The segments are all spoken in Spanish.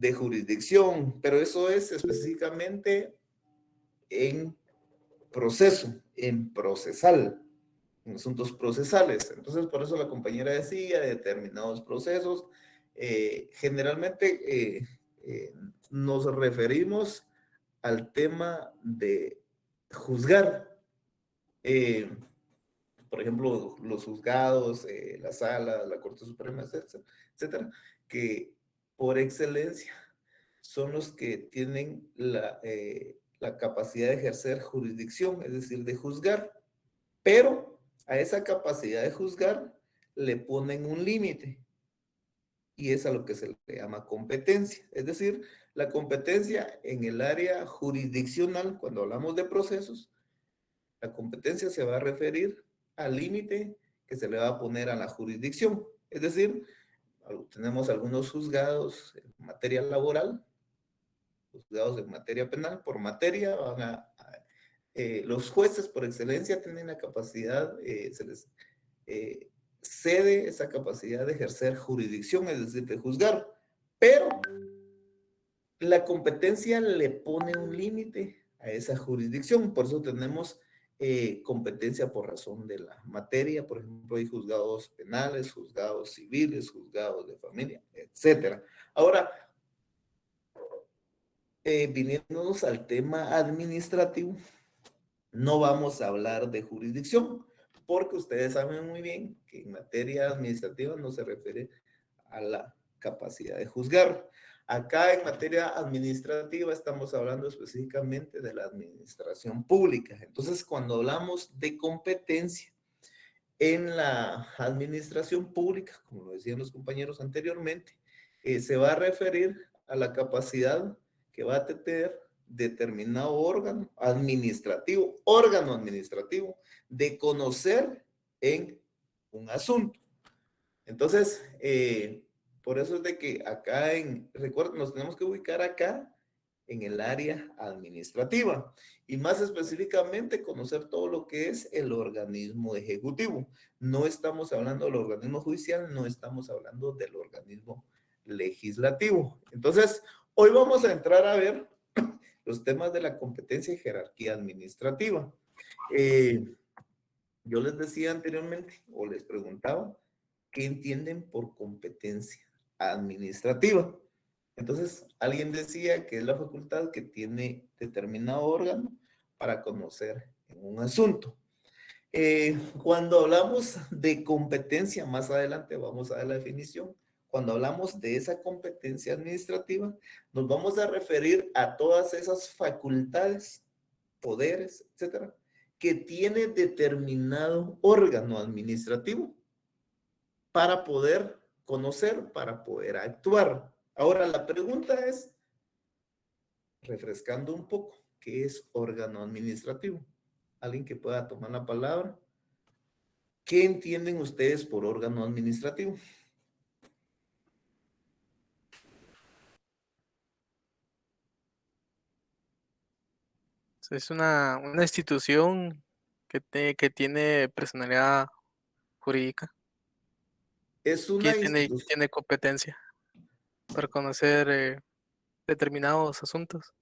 de jurisdicción, pero eso es específicamente en proceso, en procesal, en asuntos procesales. Entonces, por eso la compañera decía, determinados procesos, generalmente nos referimos al tema de juzgar. Por ejemplo, los juzgados, la sala, la Corte Suprema, etcétera, etcétera, que por excelencia son los que tienen la capacidad de ejercer jurisdicción, es decir, de juzgar, pero a esa capacidad de juzgar le ponen un límite y es a lo que se le llama competencia. Es decir, la competencia en el área jurisdiccional, cuando hablamos de procesos, la competencia se va a referir al límite que se le va a poner a la jurisdicción. Es decir, tenemos algunos juzgados en materia laboral, juzgados en materia penal, por materia los jueces por excelencia tienen la capacidad, se les cede esa capacidad de ejercer jurisdicción, es decir, de juzgar, pero la competencia le pone un límite a esa jurisdicción, por eso tenemos competencia por razón de la materia, por ejemplo, hay juzgados penales, juzgados civiles, juzgados de familia, etcétera. Ahora, viniéndonos al tema administrativo, no vamos a hablar de jurisdicción, porque ustedes saben muy bien que en materia administrativa no se refiere a la capacidad de juzgar. Acá en materia administrativa estamos hablando específicamente de la administración pública. Entonces, cuando hablamos de competencia en la administración pública, como lo decían los compañeros anteriormente, se va a referir a la capacidad que va a tener determinado órgano administrativo, de conocer en un asunto. Entonces, por eso es de que acá recuerden, nos tenemos que ubicar acá en el área administrativa y más específicamente conocer todo lo que es el organismo ejecutivo. No estamos hablando del organismo judicial, no estamos hablando del organismo legislativo. Entonces, hoy vamos a entrar a ver los temas de la competencia y jerarquía administrativa. Yo les decía anteriormente o les preguntaba, ¿qué entienden por competencia administrativa? Entonces, alguien decía que es la facultad que tiene determinado órgano para conocer en un asunto. Cuando hablamos de competencia, más adelante vamos a dar la definición. Cuando hablamos de esa competencia administrativa, nos vamos a referir a todas esas facultades, poderes, etcétera, que tiene determinado órgano administrativo para poder conocer, para poder actuar. Ahora, la pregunta es, refrescando un poco, ¿qué es órgano administrativo? ¿Alguien que pueda tomar la palabra? ¿Qué entienden ustedes por órgano administrativo? Es una institución que tiene personalidad jurídica, Es una que institución. tiene competencia para conocer determinados asuntos.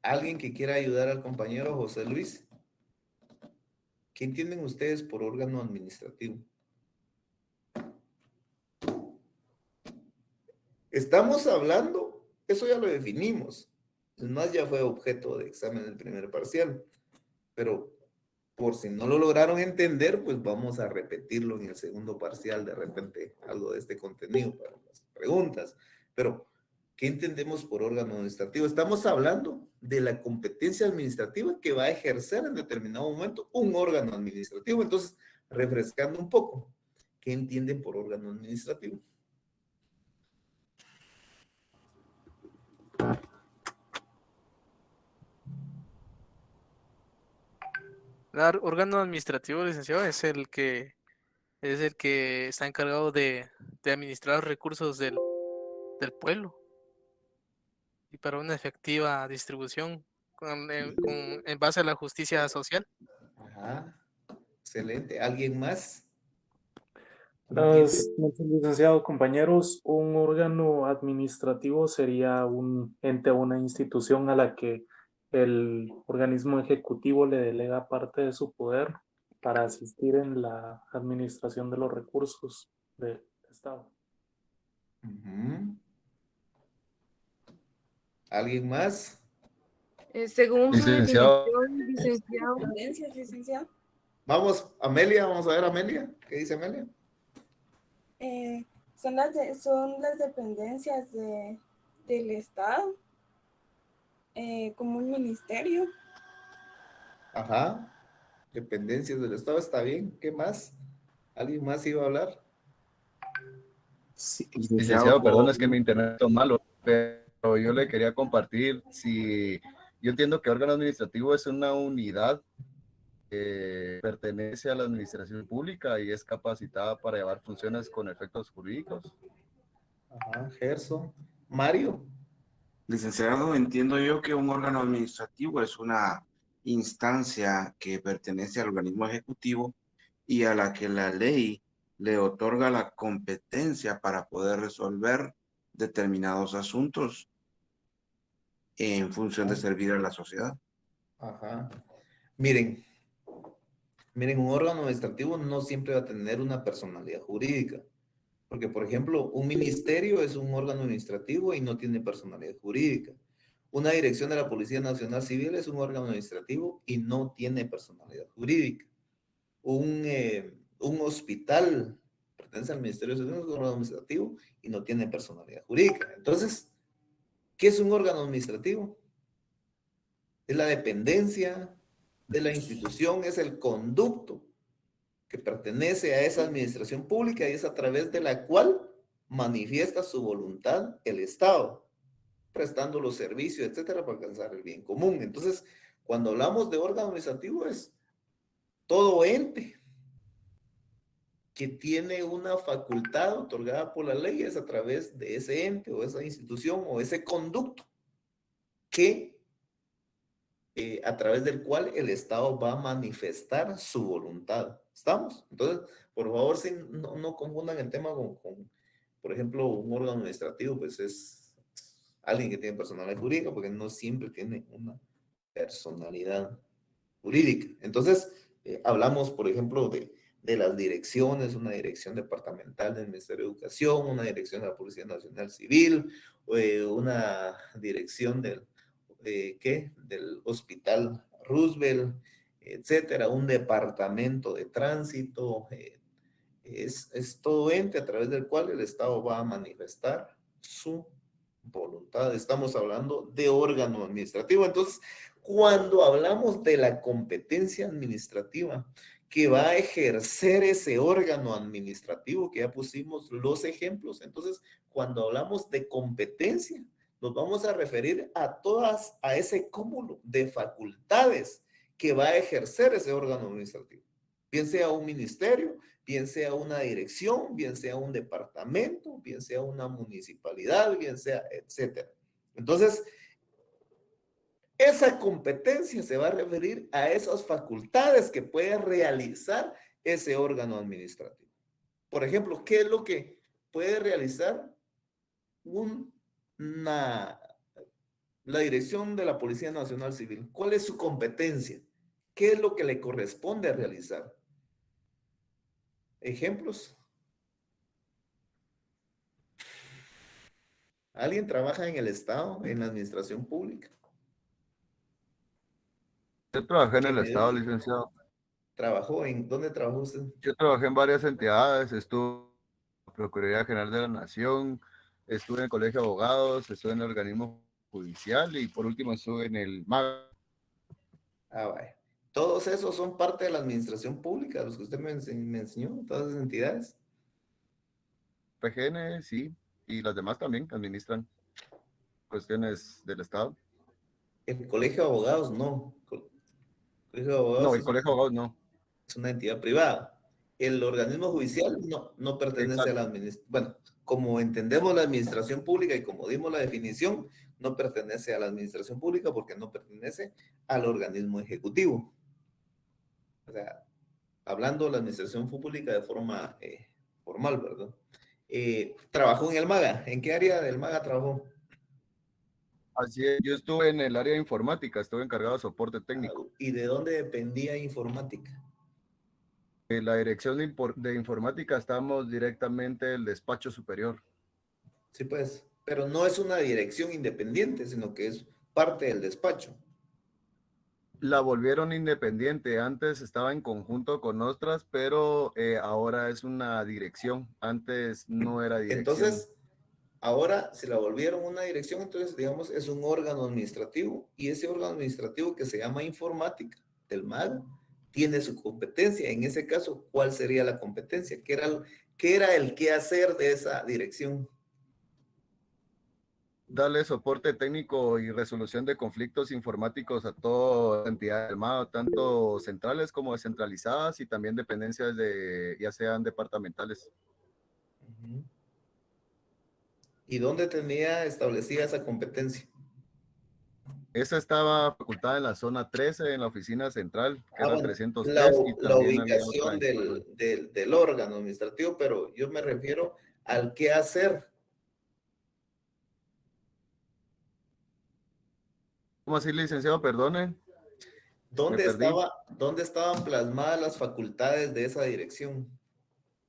¿Alguien que quiera ayudar al compañero José Luis? ¿Qué entienden ustedes por órgano administrativo? Estamos hablando, eso ya lo definimos. Es más, ya fue objeto de examen del primer parcial. Pero por si no lo lograron entender, pues vamos a repetirlo en el segundo parcial, de repente algo de este contenido para las preguntas. Pero, ¿qué entendemos por órgano administrativo? Estamos hablando de la competencia administrativa que va a ejercer en determinado momento un órgano administrativo. Entonces, refrescando un poco, ¿qué entienden por órgano administrativo? El órgano administrativo, licenciado, es el que está encargado de administrar los recursos del pueblo y para una efectiva distribución en base a la justicia social. Ajá, excelente. ¿Alguien más? ¿Entiende? Licenciado, compañeros, un órgano administrativo sería un ente o una institución a la que el organismo ejecutivo le delega parte de su poder para asistir en la administración de los recursos del Estado. Ujú. ¿Alguien más? Según su Licenciado, definición, licenciado, Tendencias, licenciado. Vamos, Amelia, vamos a ver, Amelia. ¿Qué dice Amelia? Son las dependencias del Estado, como un ministerio. Ajá. Dependencias del Estado, está bien. ¿Qué más? ¿Alguien más iba a hablar? Sí, licenciado, perdón, es que mi internet es malo, pero yo le quería compartir si yo entiendo que órgano administrativo es una unidad que pertenece a la administración pública y es capacitada para llevar funciones con efectos jurídicos. Ajá, Gerson. Mario. licenciado, entiendo yo que un órgano administrativo es una instancia que pertenece al organismo ejecutivo y a la que la ley le otorga la competencia para poder resolver determinados asuntos en función de servir a la sociedad. Ajá. Miren, un órgano administrativo no siempre va a tener una personalidad jurídica. Porque, por ejemplo, un ministerio es un órgano administrativo y no tiene personalidad jurídica. Una dirección de la Policía Nacional Civil es un órgano administrativo y no tiene personalidad jurídica. Un hospital pertenece al Ministerio de Salud, es un órgano administrativo y no tiene personalidad jurídica. Entonces, ¿qué es un órgano administrativo? Es la dependencia de la institución, es el conducto que pertenece a esa administración pública y es a través de la cual manifiesta su voluntad el Estado, prestando los servicios, etcétera, para alcanzar el bien común. Entonces, cuando hablamos de órgano administrativo es todo ente que tiene una facultad otorgada por la ley, es a través de ese ente o esa institución o ese conducto que a través del cual el Estado va a manifestar su voluntad. ¿Estamos? Entonces, por favor, no confundan el tema con, por ejemplo, un órgano administrativo, pues es alguien que tiene personalidad jurídica, porque no siempre tiene una personalidad jurídica. Entonces, hablamos, por ejemplo, de las direcciones, una dirección departamental del Ministerio de Educación, una dirección de la Policía Nacional Civil, una dirección del Hospital Roosevelt, etcétera, un departamento de tránsito, es todo ente a través del cual el Estado va a manifestar su voluntad. Estamos hablando de órgano administrativo. Entonces, cuando hablamos de la competencia administrativa que va a ejercer ese órgano administrativo, que ya pusimos los ejemplos, entonces, cuando hablamos de competencia, nos vamos a referir a ese cúmulo de facultades que va a ejercer ese órgano administrativo, bien sea un ministerio, bien sea una dirección, bien sea un departamento, bien sea una municipalidad, bien sea, etcétera. Entonces, esa competencia se va a referir a esas facultades que puede realizar ese órgano administrativo. Por ejemplo, ¿qué es lo que puede realizar la dirección de la Policía Nacional Civil? ¿Cuál es su competencia? ¿Qué es lo que le corresponde a realizar? ¿Ejemplos? ¿Alguien trabaja en el Estado, en la administración pública? Yo trabajé en ¿Qué el me Estado, dice? licenciado. ¿Dónde trabajó usted? Yo trabajé en varias entidades, estuve en la Procuraduría General de la Nación, estuve en el Colegio de Abogados, estuve en el organismo judicial y por último estuve en el MAG. Ah, vaya. Todos esos son parte de la administración pública, los que usted me enseñó, todas esas entidades. PGN, sí, y las demás también administran cuestiones del Estado. El Colegio de Abogados, no. El Colegio de No, Abogados el Colegio de Abogados no. es una entidad privada. El organismo judicial no pertenece a Exacto. la administración. Bueno, como entendemos la administración pública y como dimos la definición, no pertenece a la administración pública porque no pertenece al organismo ejecutivo. O sea, hablando de la administración pública de forma formal, ¿verdad? Trabajó en el MAGA. ¿En qué área del MAGA trabajó? Así es, yo estuve en el área de informática, estuve encargado de soporte técnico. ¿Y de dónde dependía informática? En la dirección de informática estamos directamente el despacho superior. Sí, pues, pero no es una dirección independiente, sino que es parte del despacho. La volvieron independiente, antes estaba en conjunto con otras, pero ahora es una dirección, antes no era dirección. Entonces, ahora se la volvieron una dirección, entonces, digamos, es un órgano administrativo, y ese órgano administrativo que se llama informática del MAGA tiene su competencia. En ese caso, ¿cuál sería la competencia? ¿Qué era el qué hacer de esa dirección? Darle soporte técnico y resolución de conflictos informáticos a toda entidad del MAGA, tanto centrales como descentralizadas y también dependencias ya sean departamentales. Uh-huh. ¿Y dónde tenía establecida esa competencia? Esa estaba facultada en la zona 13, en la oficina central, que era Bueno, 303, y la también había ubicación otra. del órgano administrativo, pero yo me refiero al qué hacer. ¿Cómo así, licenciado? Perdone. ¿Dónde estaban plasmadas las facultades de esa dirección?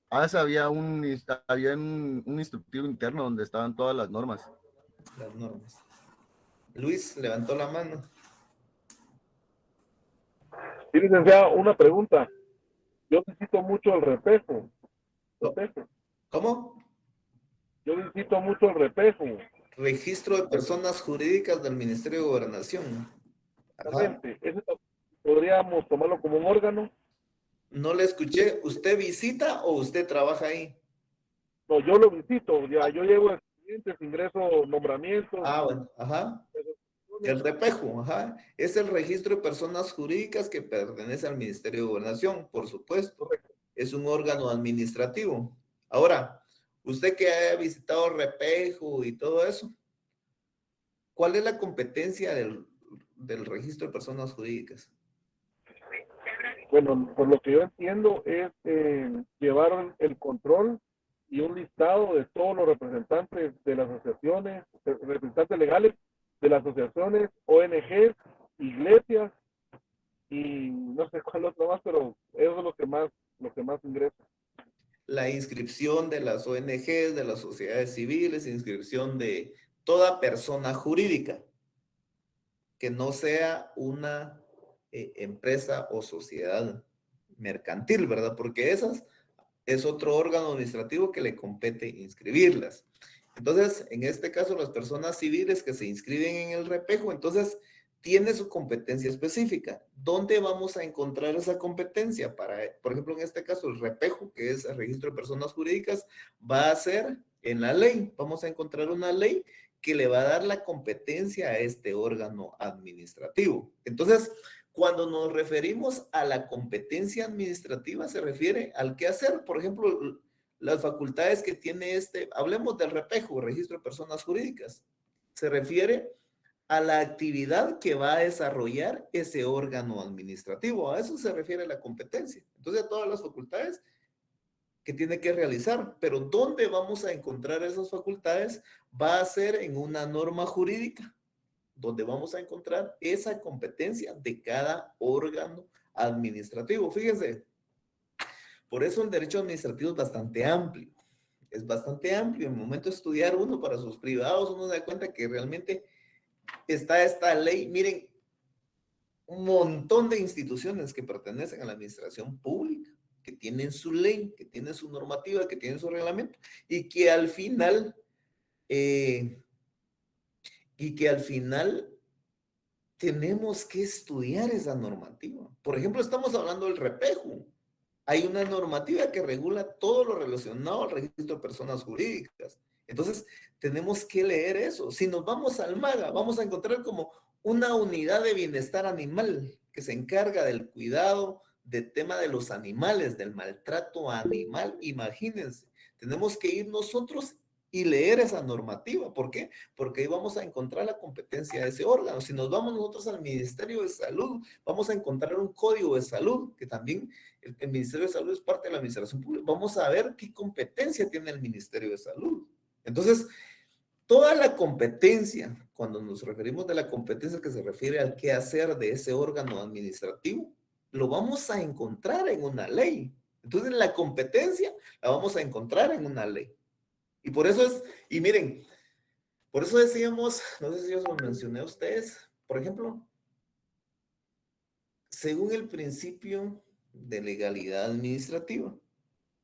Había un instructivo interno donde estaban todas las normas. Las normas. Luis levantó la mano. Sí, licenciado, una pregunta. Yo visito mucho el repejo. ¿Cómo? Yo visito mucho el repejo. Registro de personas jurídicas del Ministerio de Gobernación. Exactamente. ¿Ese podríamos tomarlo como un órgano? No le escuché. ¿Usted visita o usted trabaja ahí? No, yo lo visito. Ya, yo llevo expedientes, ingreso nombramientos. Bueno, ajá. El repejo, ajá. Es el registro de personas jurídicas que pertenece al Ministerio de Gobernación, por supuesto. Correcto. Es un órgano administrativo. Ahora, usted que haya visitado el repejo y todo eso, ¿cuál es la competencia del registro de personas jurídicas? Bueno, por lo que yo entiendo es llevar el control y un listado de todos los representantes de las asociaciones, representantes legales de las asociaciones, ONGs, iglesias y no sé cuál otro más, pero eso es lo que más ingresa. La inscripción de las ONGs, de las sociedades civiles, inscripción de toda persona jurídica que no sea una empresa o sociedad mercantil, ¿verdad? Porque esas es otro órgano administrativo que le compete inscribirlas. Entonces, en este caso, las personas civiles que se inscriben en el repejo, entonces tiene su competencia específica. ¿Dónde vamos a encontrar esa competencia? Por ejemplo, en este caso, el repejo, que es el registro de personas jurídicas, va a ser en la ley. Vamos a encontrar una ley que le va a dar la competencia a este órgano administrativo. Entonces, cuando nos referimos a la competencia administrativa, se refiere al qué hacer. Por ejemplo, las facultades que tiene hablemos del repejo, registro de personas jurídicas. Se refiere a la actividad que va a desarrollar ese órgano administrativo. A eso se refiere la competencia. Entonces, a todas las facultades que tiene que realizar. Pero ¿dónde vamos a encontrar esas facultades? Va a ser en una norma jurídica, donde vamos a encontrar esa competencia de cada órgano administrativo. Fíjense, por eso el derecho administrativo es bastante amplio. Es bastante amplio. En el momento de estudiar uno para sus privados, uno se da cuenta que realmente está esta ley. Miren, un montón de instituciones que pertenecen a la administración pública, que tienen su ley, que tienen su normativa, que tienen su reglamento, y que al final tenemos que estudiar esa normativa. Por ejemplo, estamos hablando del repejo. Hay una normativa que regula todo lo relacionado al registro de personas jurídicas. Entonces, tenemos que leer eso. Si nos vamos al MAGA, vamos a encontrar como una unidad de bienestar animal que se encarga del cuidado del tema de los animales, del maltrato animal. Imagínense, tenemos que ir nosotros y leer esa normativa. ¿Por qué? Porque ahí vamos a encontrar la competencia de ese órgano. Si nos vamos nosotros al Ministerio de Salud, vamos a encontrar un código de salud, que también el Ministerio de Salud es parte de la administración pública. Vamos a ver qué competencia tiene el Ministerio de Salud. Entonces, toda la competencia, cuando nos referimos de la competencia que se refiere al qué hacer de ese órgano administrativo, lo vamos a encontrar en una ley. Entonces, la competencia la vamos a encontrar en una ley. Y por eso es, y miren, por eso decíamos, no sé si yo os lo mencioné a ustedes, por ejemplo, según el principio de legalidad administrativa,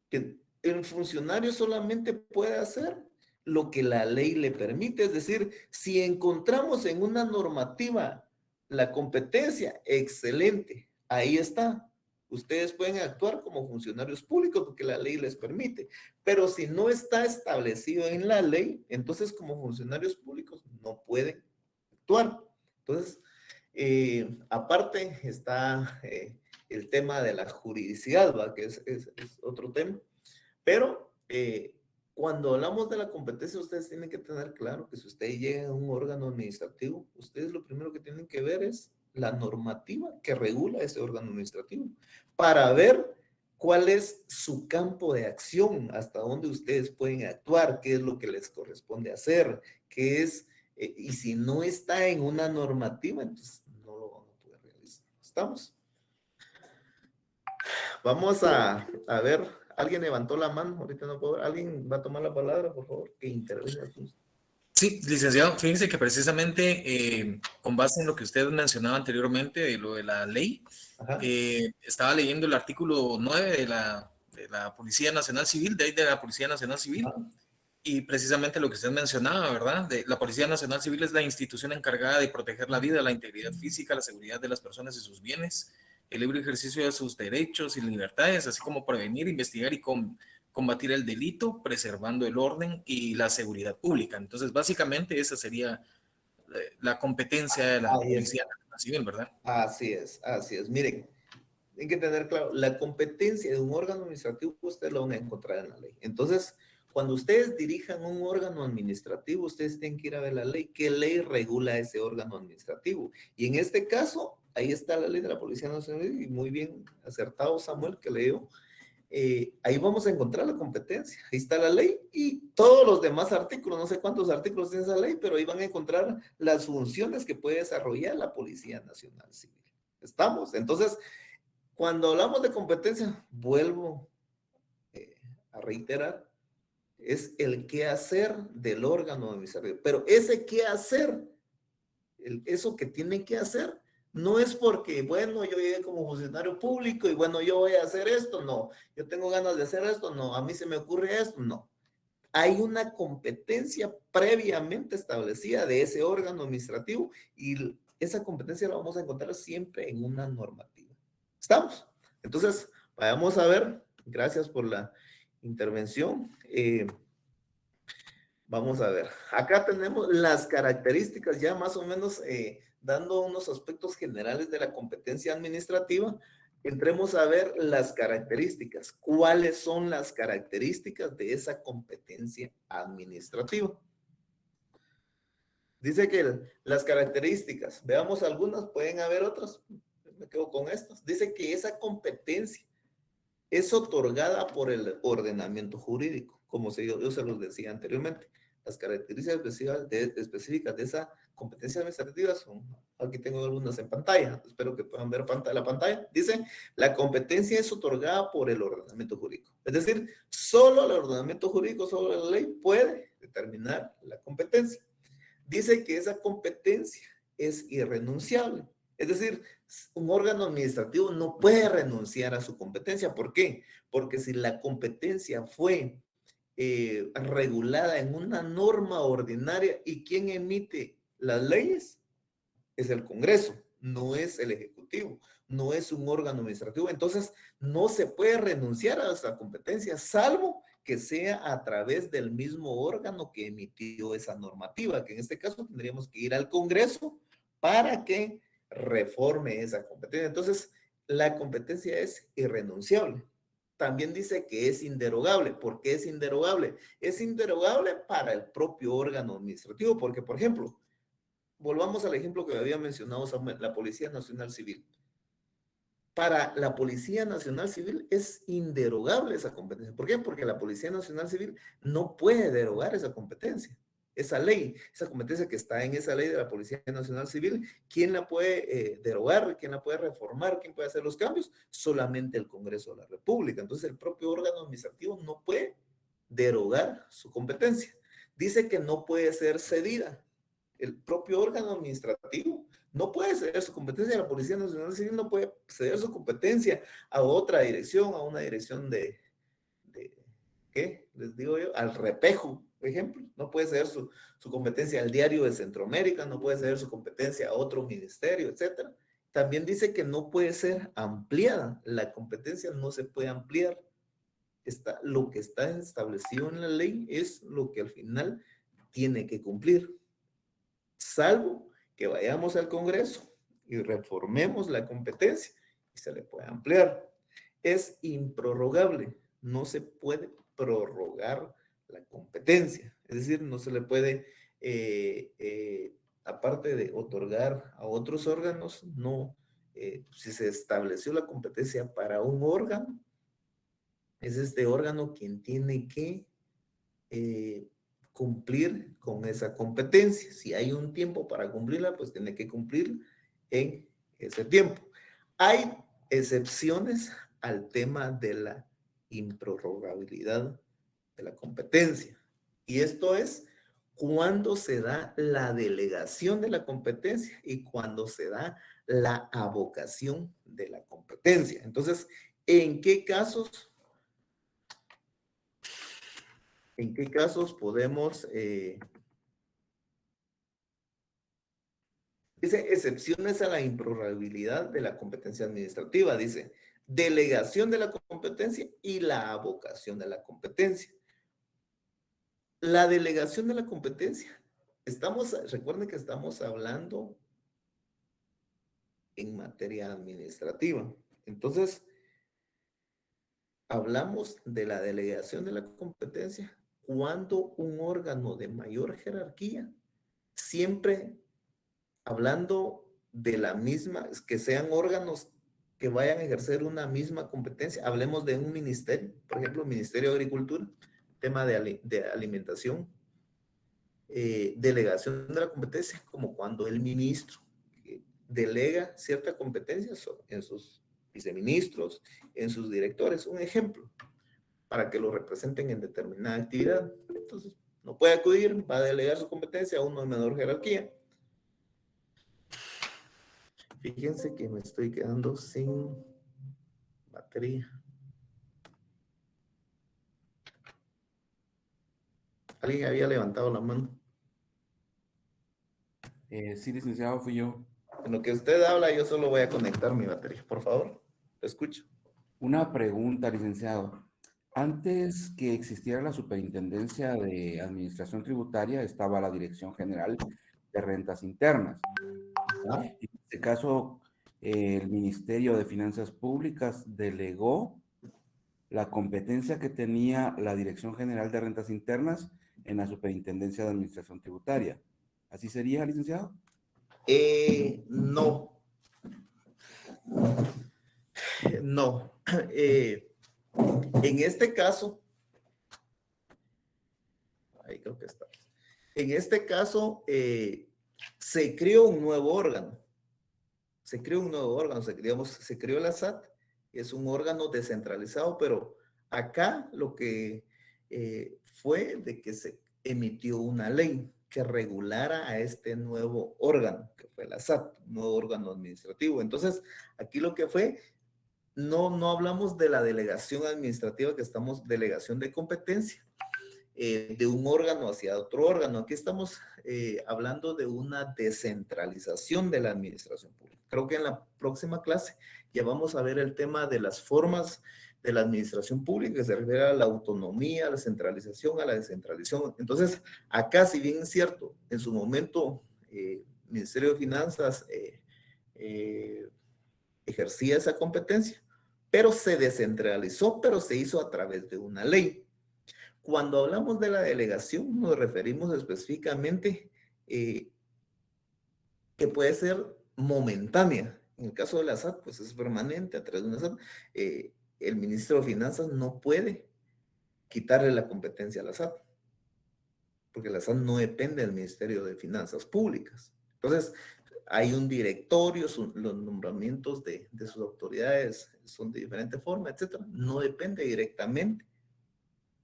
que el funcionario solamente puede hacer lo que la ley le permite, es decir, si encontramos en una normativa la competencia, excelente, ahí está. Ustedes pueden actuar como funcionarios públicos porque la ley les permite, pero si no está establecido en la ley, entonces como funcionarios públicos no pueden actuar. Entonces, aparte está el tema de la juridicidad, ¿va? Que es otro tema, pero cuando hablamos de la competencia, ustedes tienen que tener claro que si ustedes llegan a un órgano administrativo, ustedes lo primero que tienen que ver es la normativa que regula ese órgano administrativo para ver cuál es su campo de acción, hasta dónde ustedes pueden actuar, qué es lo que les corresponde hacer, qué es, y si no está en una normativa, entonces no lo van a poder realizar. ¿Estamos? Vamos a ver, alguien levantó la mano, ahorita no puedo ver, alguien va a tomar la palabra, por favor, que intervenga. Sí, licenciado, fíjense que precisamente con base en lo que usted mencionaba anteriormente de lo de la ley, estaba leyendo el artículo 9 de la Policía Nacional Civil, de la Policía Nacional Civil, y precisamente lo que usted mencionaba, ¿verdad? La Policía Nacional Civil es la institución encargada de proteger la vida, la integridad física, la seguridad de las personas y sus bienes, el libre ejercicio de sus derechos y libertades, así como prevenir, investigar y combatir el delito, preservando el orden y la seguridad pública. Entonces, básicamente, esa sería la competencia de la Policía Nacional Civil, ¿verdad? Así es, así es. Miren, hay que tener claro, la competencia de un órgano administrativo, ustedes lo van a encontrar en la ley. Entonces, cuando ustedes dirijan un órgano administrativo, ustedes tienen que ir a ver la ley. ¿Qué ley regula ese órgano administrativo? Y en este caso, ahí está la ley de la Policía Nacional, y muy bien acertado Samuel que leyó. Ahí vamos a encontrar la competencia. Ahí está la ley y todos los demás artículos, no sé cuántos artículos tiene esa ley, pero ahí van a encontrar las funciones que puede desarrollar la Policía Nacional Civil. ¿Estamos? Entonces, cuando hablamos de competencia, vuelvo a reiterar, es el qué hacer del órgano administrativo. Pero ese qué hacer, eso que tiene que hacer, no es porque, bueno, yo llegué como funcionario público y bueno, yo voy a hacer esto, no. Yo tengo ganas de hacer esto, no. A mí se me ocurre esto, no. Hay una competencia previamente establecida de ese órgano administrativo y esa competencia la vamos a encontrar siempre en una normativa. ¿Estamos? Entonces, vamos a ver. Gracias por la intervención. Vamos a ver. Acá tenemos las características ya más o menos dando unos aspectos generales de la competencia administrativa. Entremos a ver las características. ¿Cuáles son las características de esa competencia administrativa? Dice que las características, veamos algunas, pueden haber otras, me quedo con estas. Dice que esa competencia es otorgada por el ordenamiento jurídico, como yo se los decía anteriormente. Las características específicas de esa competencia administrativa son, aquí tengo algunas en pantalla, espero que puedan ver la pantalla. Dice, la competencia es otorgada por el ordenamiento jurídico. Es decir, solo el ordenamiento jurídico, solo la ley puede determinar la competencia. Dice que esa competencia es irrenunciable. Es decir, un órgano administrativo no puede renunciar a su competencia. ¿Por qué? Porque si la competencia fue regulada en una norma ordinaria, ¿y quién emite las leyes? Es el Congreso, no es el Ejecutivo, no es un órgano administrativo. Entonces, no se puede renunciar a esa competencia, salvo que sea a través del mismo órgano que emitió esa normativa, que en este caso tendríamos que ir al Congreso para que reforme esa competencia. Entonces, la competencia es irrenunciable. también dice que es inderogable. ¿Por qué es inderogable? Es inderogable para el propio órgano administrativo, porque, por ejemplo, volvamos al ejemplo que había mencionado Samuel, la Policía Nacional Civil. Para la Policía Nacional Civil es inderogable esa competencia. ¿Por qué? Porque la Policía Nacional Civil no puede derogar esa competencia. Esa ley, esa competencia que está en esa ley de la Policía Nacional Civil, ¿quién la puede derogar? ¿Quién la puede reformar? ¿Quién puede hacer los cambios? Solamente el Congreso de la República. Entonces el propio órgano administrativo no puede derogar su competencia. Dice que no puede ser cedida. El propio órgano administrativo no puede ceder su competencia. La Policía Nacional Civil no puede ceder su competencia a otra dirección, a una dirección de ¿qué? Les digo yo, al Repejo, por ejemplo. No puede ceder su competencia al Diario de Centroamérica, no puede ceder su competencia a otro ministerio, etc. También dice que no puede ser ampliada. La competencia no se puede ampliar. Lo que está establecido en la ley es lo que al final tiene que cumplir. Salvo que vayamos al Congreso y reformemos la competencia y se le puede ampliar. Es improrrogable, no se puede prorrogar la competencia, es decir, no se le puede, aparte de otorgar a otros órganos, no, si se estableció la competencia para un órgano, es este órgano quien tiene que cumplir con esa competencia. Si hay un tiempo para cumplirla, pues tiene que cumplir en ese tiempo. Hay excepciones al tema de la improrrogabilidad de la competencia. Y esto es cuando se da la delegación de la competencia y cuando se da la avocación de la competencia. Entonces, ¿en qué casos podemos, dice, excepciones a la improrrogabilidad de la competencia administrativa? Dice, delegación de la competencia y la avocación de la competencia. La delegación de la competencia, recuerden que estamos hablando en materia administrativa. Entonces, hablamos de la delegación de la competencia cuando un órgano de mayor jerarquía, siempre hablando de la misma, que sean órganos que vayan a ejercer una misma competencia. Hablemos de un ministerio, por ejemplo, Ministerio de Agricultura, tema de alimentación, delegación de la competencia, como cuando el ministro delega cierta competencia en sus viceministros, en sus directores, un ejemplo, para que lo representen en determinada actividad. Entonces, no puede acudir, va a delegar su competencia a uno de menor jerarquía. Fíjense que me estoy quedando sin batería. ¿Alguien había levantado la mano? Sí, licenciado, fui yo. En lo que usted habla, yo solo voy a conectar mi batería. Por favor, lo escucho. Una pregunta, licenciado. Antes que existiera la Superintendencia de Administración Tributaria, estaba la Dirección General de Rentas Internas. En este caso, el Ministerio de Finanzas Públicas delegó la competencia que tenía la Dirección General de Rentas Internas en la Superintendencia de Administración Tributaria. ¿Así sería, licenciado? No. No. En este caso, ahí creo que está. En este caso, se creó un nuevo órgano. Se creó la SAT, es un órgano descentralizado, pero acá lo que fue de que se emitió una ley que regulara a este nuevo órgano, que fue la SAT, un nuevo órgano administrativo. Entonces, aquí lo que fue, no hablamos de la delegación administrativa, delegación de competencia, de un órgano hacia otro órgano. Aquí estamos hablando de una descentralización de la administración pública. Creo que en la próxima clase ya vamos a ver el tema de las formas de la administración pública, que se refiere a la autonomía, a la centralización, a la descentralización. Entonces, acá, si bien es cierto, en su momento, el Ministerio de Finanzas ejercía esa competencia, pero se descentralizó, pero se hizo a través de una ley. Cuando hablamos de la delegación, nos referimos específicamente que puede ser momentánea. En el caso de la SAT, pues es permanente a través de una SAT. El ministro de Finanzas no puede quitarle la competencia a la SAT, porque la SAT no depende del Ministerio de Finanzas Públicas. Entonces, hay un directorio, los nombramientos de sus autoridades son de diferente forma, etcétera. No depende directamente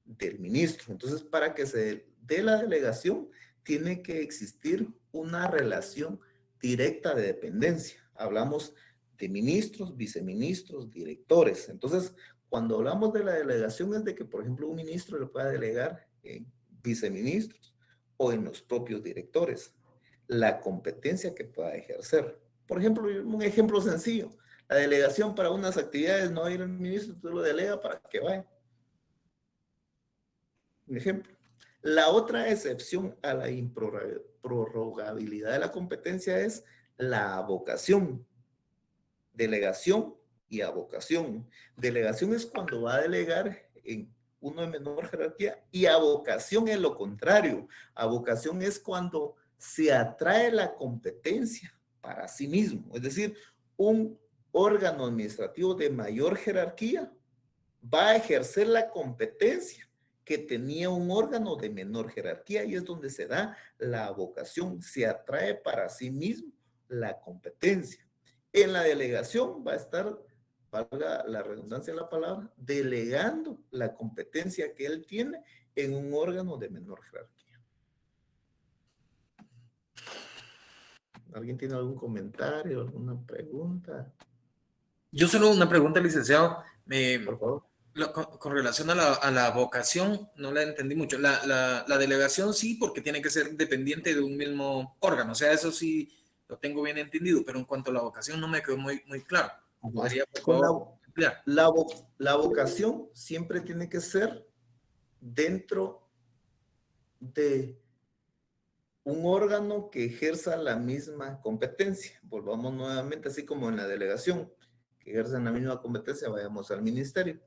del ministro. Entonces, para que se dé la delegación, tiene que existir una relación directa de dependencia. Hablamos de ministros, viceministros, directores. Entonces, cuando hablamos de la delegación es de que, por ejemplo, un ministro le pueda delegar en viceministros o en los propios directores la competencia que pueda ejercer. Por ejemplo, un ejemplo sencillo, la delegación para unas actividades no va a ir el ministro, tú lo delega para que vaya. Un ejemplo. La otra excepción a la improrrogabilidad de la competencia es la avocación. Delegación y avocación. Delegación es cuando va a delegar en uno de menor jerarquía y avocación es lo contrario. Avocación es cuando se atrae la competencia para sí mismo. Es decir, un órgano administrativo de mayor jerarquía va a ejercer la competencia que tenía un órgano de menor jerarquía y es donde se da la avocación. Se atrae para sí mismo la competencia. En la delegación va a estar, valga la redundancia de la palabra, delegando la competencia que él tiene en un órgano de menor jerarquía. ¿Alguien tiene algún comentario, alguna pregunta? Yo solo una pregunta, licenciado. Por favor. Con relación a la vocación, no la entendí mucho. La delegación sí, porque tiene que ser dependiente de un mismo órgano. O sea, eso sí lo tengo bien entendido, pero en cuanto a la vocación no me quedó muy claro. ¿Podría, por favor, ampliar? La vocación siempre tiene que ser dentro de un órgano que ejerza la misma competencia. Volvamos nuevamente, así como en la delegación, que ejercen la misma competencia, vayamos al ministerio.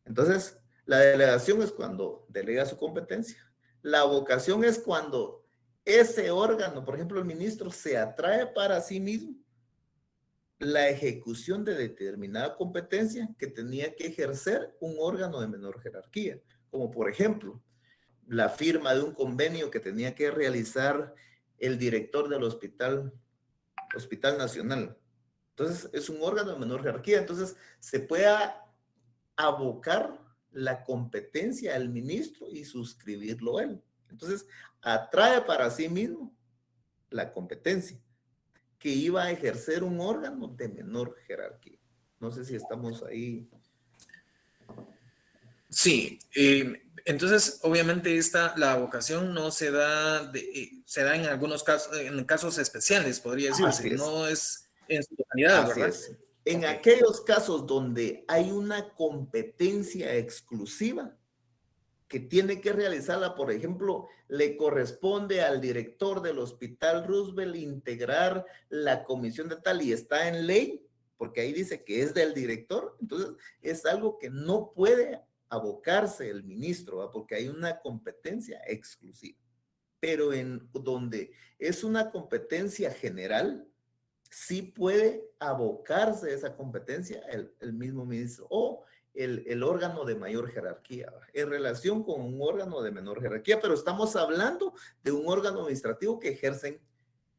Entonces, la delegación es cuando delega su competencia. La vocación es cuando ese órgano, por ejemplo, el ministro, se atrae para sí mismo la ejecución de determinada competencia que tenía que ejercer un órgano de menor jerarquía. Como por ejemplo, la firma de un convenio que tenía que realizar el director del Hospital Nacional. Entonces, es un órgano de menor jerarquía. Entonces, se puede abocar la competencia al ministro y suscribirlo él. Entonces, atrae para sí mismo la competencia que iba a ejercer un órgano de menor jerarquía. No sé si estamos ahí. Sí, entonces obviamente la vocación no se da, se da en algunos casos, en casos especiales, podría decirse, no es en su totalidad, Así ¿verdad? Es. En aquellos casos donde hay una competencia exclusiva que tiene que realizarla, por ejemplo, le corresponde al director del Hospital Roosevelt integrar la comisión de tal y está en ley, porque ahí dice que es del director, entonces es algo que no puede abocarse el ministro, ¿va? Porque hay una competencia exclusiva. Pero en donde es una competencia general, sí puede abocarse esa competencia el mismo ministro o el órgano de mayor jerarquía, ¿va? En relación con un órgano de menor jerarquía, pero estamos hablando de un órgano administrativo que ejercen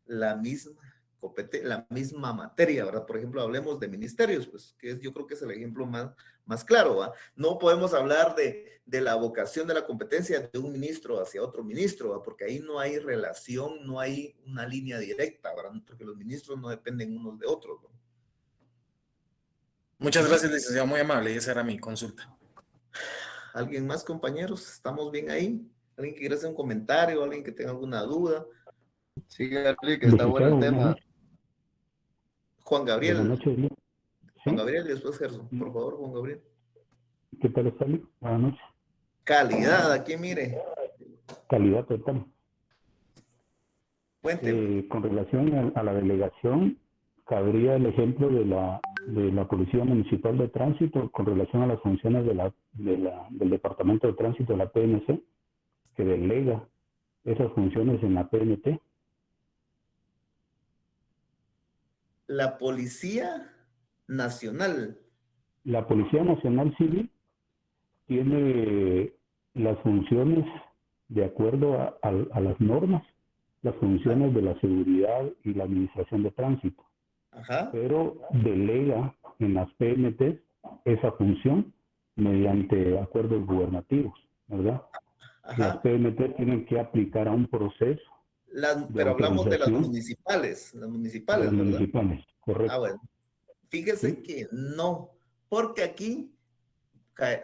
la misma materia, ¿verdad? Por ejemplo, hablemos de ministerios, pues, que yo creo que es el ejemplo más claro, ¿va? No podemos hablar de la vocación de la competencia de un ministro hacia otro ministro, ¿va? Porque ahí no hay relación, no hay una línea directa, ¿verdad? Porque los ministros no dependen unos de otros, ¿no? Muchas gracias, licenciado, muy amable, esa era mi consulta. ¿Alguien más, compañeros? ¿Estamos bien ahí? ¿Alguien que quiera hacer un comentario? ¿Alguien que tenga alguna duda? Sí, Gary, que está bueno el tema. Juan Gabriel. Buenas noches. ¿Sí? Juan Gabriel y después Gerson. Por favor, Juan Gabriel. ¿Qué tal está? Buenas noches. Calidad, aquí mire. Calidad total. Cuénteme. Con relación a la delegación, cabría el ejemplo de la de la Policía Municipal de Tránsito con relación a las funciones del Departamento de Tránsito de la PNC, que delega esas funciones en la PNT. La Policía Nacional. La Policía Nacional Civil tiene las funciones de acuerdo a las normas, las funciones de la seguridad y la administración de tránsito. Ajá. Pero delega en las PNT esa función mediante acuerdos gubernativos, ¿verdad? Ajá. Las PNT tienen que aplicar a un proceso. Pero hablamos de las municipales, ¿verdad? Municipales, correcto. Ah, bueno. Fíjese ¿Sí? que no, porque aquí,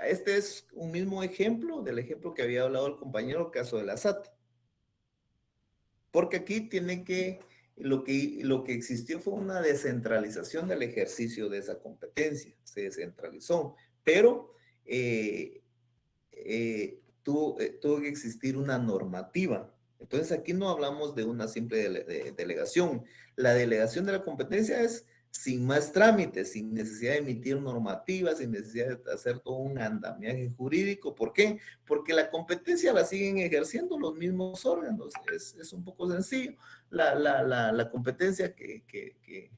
este es un mismo ejemplo del ejemplo que había hablado el compañero, caso de la SAT. Porque aquí tiene que, lo que existió fue una descentralización del ejercicio de esa competencia, se descentralizó, pero tuvo que existir una normativa. Entonces aquí no hablamos de una simple delegación. La delegación de la competencia es sin más trámites, sin necesidad de emitir normativas, sin necesidad de hacer todo un andamiaje jurídico. ¿Por qué? Porque la competencia la siguen ejerciendo los mismos órganos. Es un poco sencillo. La competencia que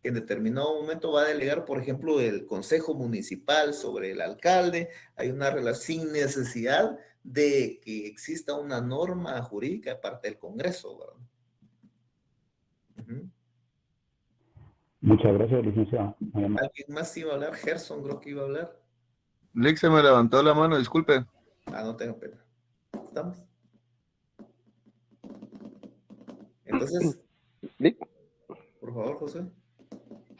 en determinado momento va a delegar, por ejemplo, el Consejo Municipal sobre el alcalde. Hay una relación sin necesidad de que exista una norma jurídica de parte del Congreso, ¿verdad? Uh-huh. Muchas gracias, licenciado. ¿Alguien más iba a hablar? Gerson creo que iba a hablar. Lick se me levantó la mano, disculpe. No tengo pena. ¿Estamos? Entonces, Lick. Por favor, José.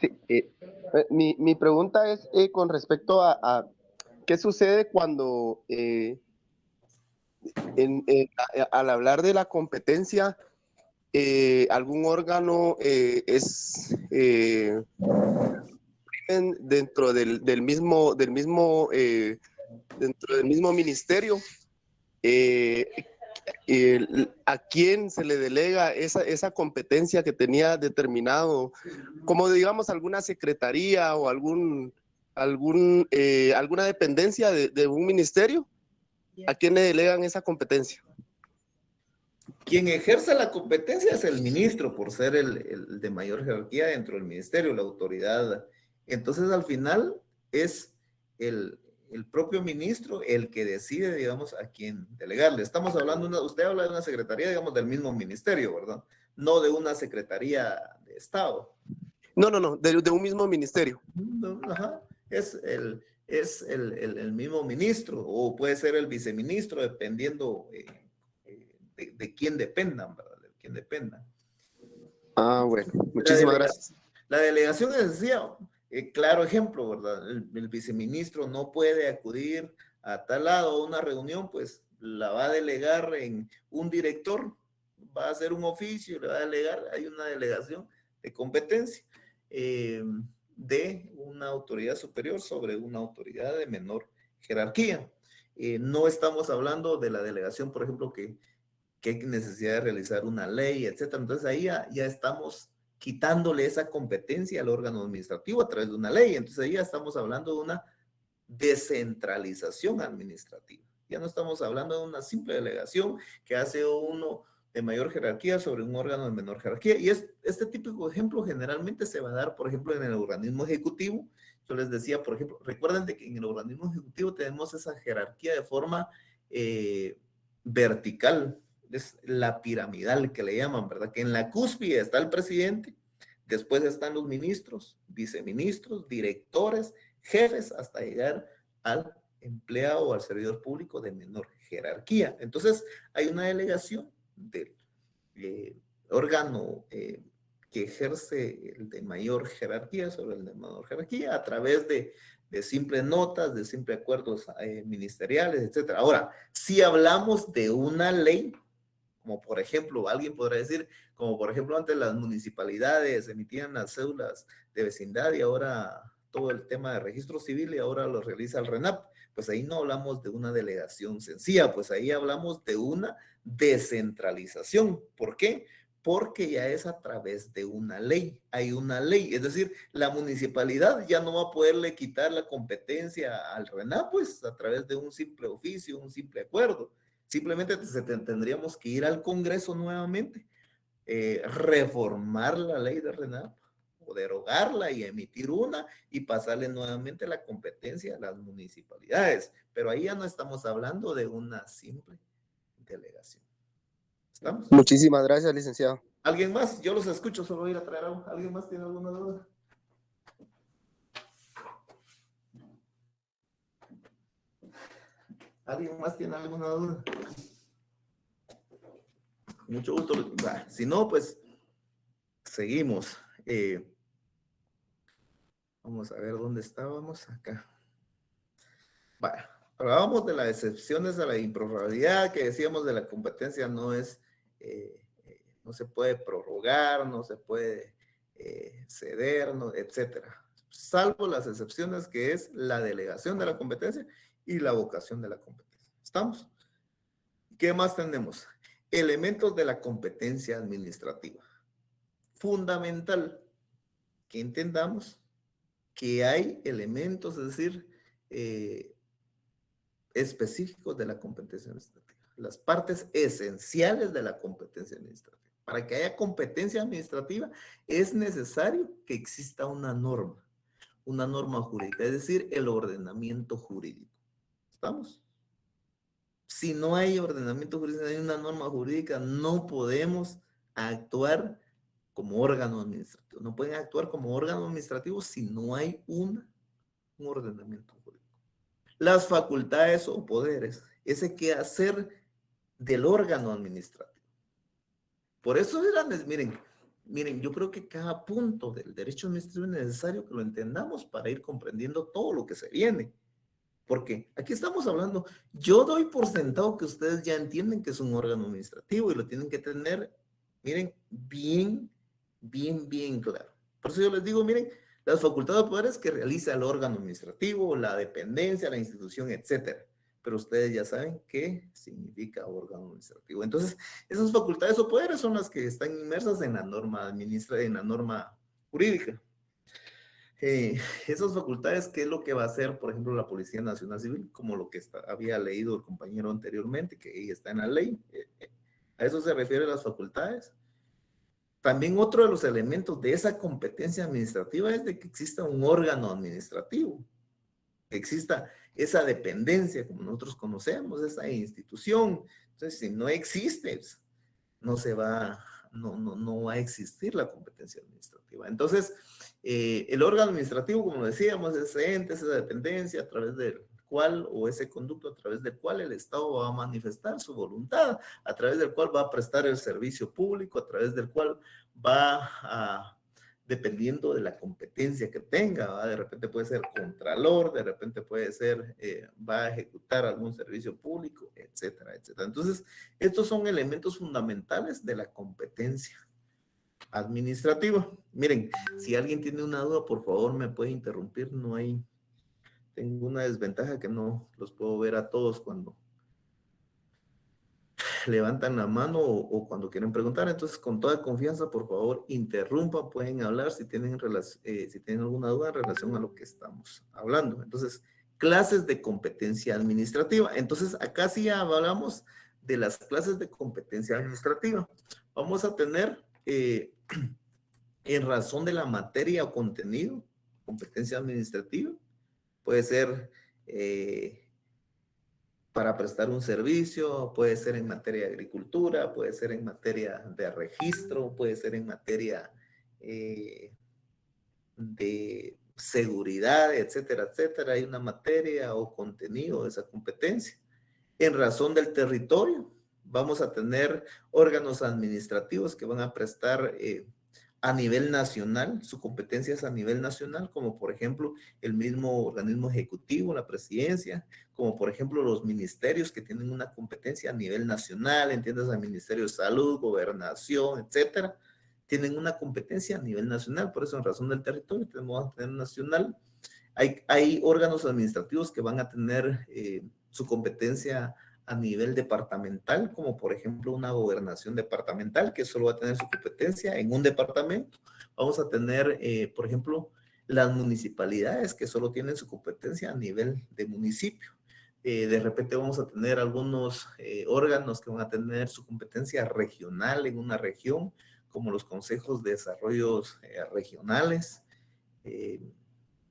Sí, mi pregunta es con respecto a qué sucede cuando al hablar de la competencia, algún órgano es dentro del mismo ministerio, a quién se le delega esa competencia que tenía determinado, como digamos alguna secretaría o alguna dependencia de un ministerio. ¿A quién le delegan esa competencia? Quien ejerce la competencia es el ministro, por ser el de mayor jerarquía dentro del ministerio, la autoridad. Entonces, al final, es el propio ministro el que decide, digamos, a quién delegarle. Estamos hablando, usted habla de una secretaría, digamos, del mismo ministerio, ¿verdad? No de una secretaría de Estado. No, de un mismo ministerio. Ajá, es el mismo ministro, o puede ser el viceministro, dependiendo de quién dependan, ¿verdad? De quién dependan. Ah, bueno, muchísimas gracias. La delegación decía, claro ejemplo, ¿verdad? El viceministro no puede acudir a tal lado a una reunión, pues la va a delegar en un director, va a hacer un oficio, le va a delegar, hay una delegación de competencia de una autoridad superior sobre una autoridad de menor jerarquía. No estamos hablando de la delegación, por ejemplo, que hay necesidad de realizar una ley, etcétera. Entonces ahí ya estamos quitándole esa competencia al órgano administrativo a través de una ley. Entonces ahí ya estamos hablando de una descentralización administrativa. Ya no estamos hablando de una simple delegación que hace uno de mayor jerarquía sobre un órgano de menor jerarquía. Y este típico ejemplo generalmente se va a dar, por ejemplo, en el organismo ejecutivo. Yo les decía, por ejemplo, recuerden de que en el organismo ejecutivo tenemos esa jerarquía de forma vertical, es la piramidal que le llaman, ¿verdad? Que en la cúspide está el presidente, después están los ministros, viceministros, directores, jefes, hasta llegar al empleado o al servidor público de menor jerarquía. Entonces, hay una delegación del órgano que ejerce el de mayor jerarquía sobre el de menor jerarquía a través de simples notas, de simples acuerdos ministeriales, etc. Ahora, si hablamos de una ley, como por ejemplo, alguien podrá decir, como por ejemplo antes las municipalidades emitían las cédulas de vecindad y ahora todo el tema de registro civil y ahora lo realiza el RENAP, pues ahí no hablamos de una delegación sencilla, pues ahí hablamos de una descentralización. ¿Por qué? porque ya es a través de una ley. Hay una ley, es decir, la municipalidad ya no va a poderle quitar la competencia al RENAP, pues a través de un simple oficio, un simple acuerdo. Simplemente tendríamos que ir al Congreso nuevamente, reformar la ley de RENAP o derogarla y emitir una y pasarle nuevamente la competencia a las municipalidades. Pero ahí ya no estamos hablando de una simple delegación. ¿Estamos? Muchísimas gracias, licenciado. ¿Alguien más? Yo los escucho, solo voy a ir a traer algo. ¿Alguien más tiene alguna duda? ¿Alguien más tiene alguna duda? Mucho gusto. Si no, pues seguimos. Vamos a ver dónde estábamos. Acá. Bueno, hablábamos de las excepciones a la improrrogabilidad, que decíamos de la competencia no es, no se puede prorrogar, no se puede ceder, no, etcétera. Salvo las excepciones que es la delegación de la competencia y la vocación de la competencia. ¿Estamos? ¿Qué más tenemos? Elementos de la competencia administrativa. Fundamental que entendamos que hay elementos, es decir, específicos de la competencia administrativa. Las partes esenciales de la competencia administrativa. Para que haya competencia administrativa es necesario que exista una norma jurídica, es decir, el ordenamiento jurídico. ¿Estamos? Si no hay ordenamiento jurídico, no hay una norma jurídica, no podemos actuar como órgano administrativo. No pueden actuar como órgano administrativo si no hay un ordenamiento jurídico. Las facultades o poderes, ese quehacer del órgano administrativo. Por eso, miren, yo creo que cada punto del derecho administrativo es necesario que lo entendamos para ir comprendiendo todo lo que se viene. Porque aquí estamos hablando, yo doy por sentado que ustedes ya entienden que es un órgano administrativo y lo tienen que tener, miren, bien claro. Por eso yo les digo, miren, las facultades de poderes que realiza el órgano administrativo, la dependencia, la institución, etcétera. Pero ustedes ya saben qué significa órgano administrativo. Entonces, esas facultades o poderes son las que están inmersas en la norma en la norma jurídica. Esas facultades, ¿qué es lo que va a hacer, por ejemplo, la Policía Nacional Civil? Como lo que había leído el compañero anteriormente, que ahí está en la ley. A eso se refiere las facultades. También otro de los elementos de esa competencia administrativa es de que exista un órgano administrativo, que exista esa dependencia, como nosotros conocemos, esa institución. Entonces, si no existe, no va a existir la competencia administrativa. Entonces, el órgano administrativo, como decíamos, es ese ente, esa dependencia a través del cual, o ese conducto a través del cual el Estado va a manifestar su voluntad, a través del cual va a prestar el servicio público, a través del cual va a, dependiendo de la competencia que tenga, ¿va? De repente puede ser contralor, de repente puede ser, va a ejecutar algún servicio público, etcétera, etcétera. Entonces, estos son elementos fundamentales de la competencia administrativa. Miren, si alguien tiene una duda, por favor me puede interrumpir, tengo una desventaja que no los puedo ver a todos cuando levantan la mano o cuando quieren preguntar. Entonces, con toda confianza, por favor, interrumpan, pueden hablar si tienen alguna duda en relación a lo que estamos hablando. Entonces, clases de competencia administrativa. Entonces, acá sí ya hablamos de las clases de competencia administrativa. Vamos a tener, en razón de la materia o contenido, competencia administrativa. Puede ser para prestar un servicio, puede ser en materia de agricultura, puede ser en materia de registro, puede ser en materia de seguridad, etcétera, etcétera. Hay una materia o contenido de esa competencia. En razón del territorio, vamos a tener órganos administrativos que van a prestar a nivel nacional, su competencia es a nivel nacional, como por ejemplo el mismo organismo ejecutivo, la presidencia, como por ejemplo los ministerios que tienen una competencia a nivel nacional, entiendes, el Ministerio de Salud, Gobernación, etcétera, tienen una competencia a nivel nacional. Por eso en razón del territorio tenemos a tener nacional. Hay órganos administrativos que van a tener su competencia a nivel departamental, como por ejemplo una gobernación departamental que solo va a tener su competencia en un departamento. Vamos a tener, por ejemplo, las municipalidades que solo tienen su competencia a nivel de municipio. De repente vamos a tener algunos órganos que van a tener su competencia regional en una región, como los consejos de desarrollos regionales,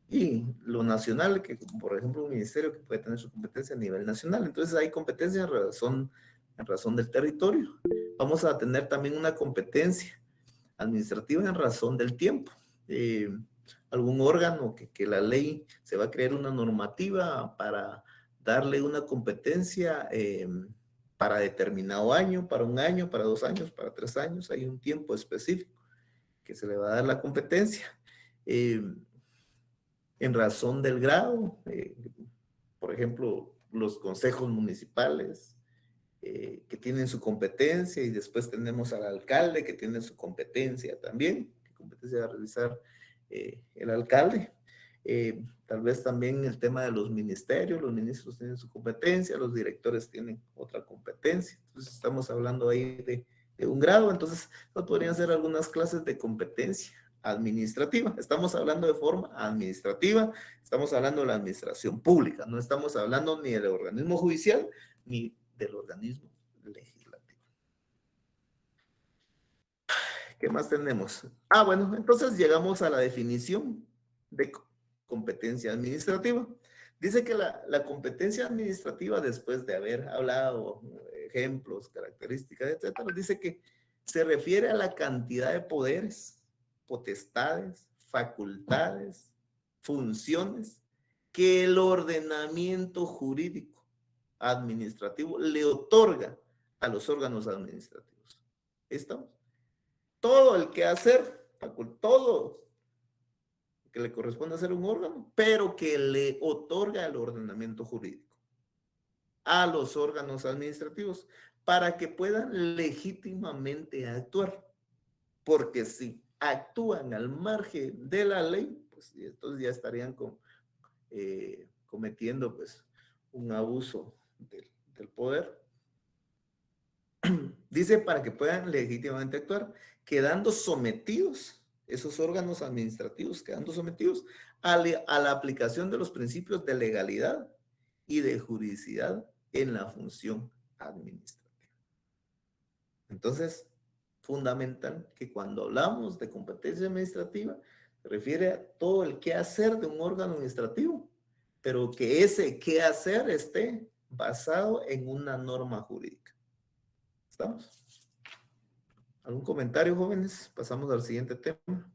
y lo nacional, que por ejemplo un ministerio que puede tener su competencia a nivel nacional. Entonces hay competencia en razón del territorio. Vamos a tener también una competencia administrativa en razón del tiempo. Algún órgano que la ley se va a crear una normativa para darle una competencia para determinado año, para un año, para 2 años, para 3 años. Hay un tiempo específico que se le va a dar la competencia. En razón del grado, por ejemplo, los consejos municipales que tienen su competencia, y después tenemos al alcalde que tiene su competencia también, que competencia va a realizar el alcalde. Tal vez también el tema de los ministerios, los ministros tienen su competencia, los directores tienen otra competencia. Entonces estamos hablando ahí de un grado. Entonces podrían ser algunas clases de competencia administrativa. Estamos hablando de forma administrativa, estamos hablando de la administración pública, no estamos hablando ni del organismo judicial ni del organismo legislativo. ¿Qué más tenemos? Bueno, entonces llegamos a la definición de competencia administrativa. Dice que la competencia administrativa, después de haber hablado ejemplos, características, etcétera, dice que se refiere a la cantidad de poderes, potestades, facultades, funciones que el ordenamiento jurídico administrativo le otorga a los órganos administrativos. ¿Estamos? Todo el quehacer, todo que le corresponde hacer un órgano, pero que le otorga el ordenamiento jurídico a los órganos administrativos para que puedan legítimamente actuar. Porque si actúan al margen de la ley, pues estos ya estarían cometiendo pues un abuso del poder. Dice para que puedan legítimamente actuar, quedando sometidos, esos órganos administrativos quedando sometidos a la aplicación de los principios de legalidad y de juridicidad en la función administrativa. Entonces, fundamental que cuando hablamos de competencia administrativa se refiere a todo el quehacer de un órgano administrativo, pero que ese quehacer esté basado en una norma jurídica. ¿Estamos? ¿Algún comentario, jóvenes? Pasamos al siguiente tema.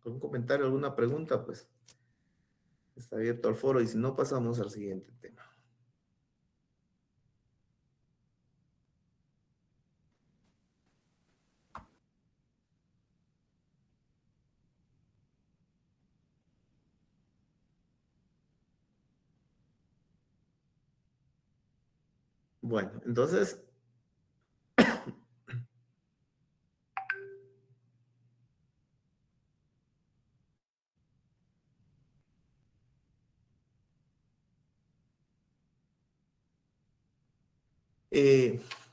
¿Algún comentario, alguna pregunta? Pues está abierto al foro, y si no, pasamos al siguiente tema. Bueno, entonces,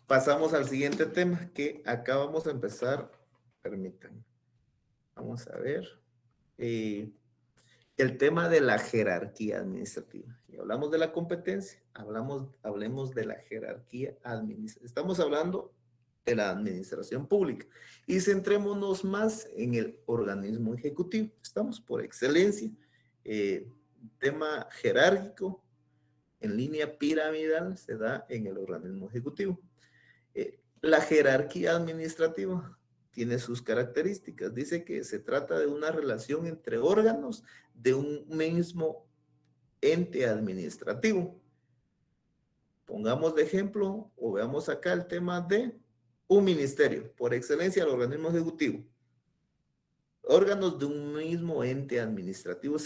pasamos al siguiente tema que acá vamos a empezar. Permítanme. Vamos a ver. El tema de la jerarquía administrativa. Y hablamos de la competencia, hablemos de la jerarquía administrativa. Estamos hablando de la administración pública. Y centrémonos más en el organismo ejecutivo. Estamos por excelencia. Tema jerárquico en línea piramidal se da en el organismo ejecutivo. La jerarquía administrativa tiene sus características. Dice que se trata de una relación entre órganos de un mismo ente administrativo. Pongamos de ejemplo, o veamos acá el tema de un ministerio, por excelencia el organismo ejecutivo. Órganos de un mismo ente administrativo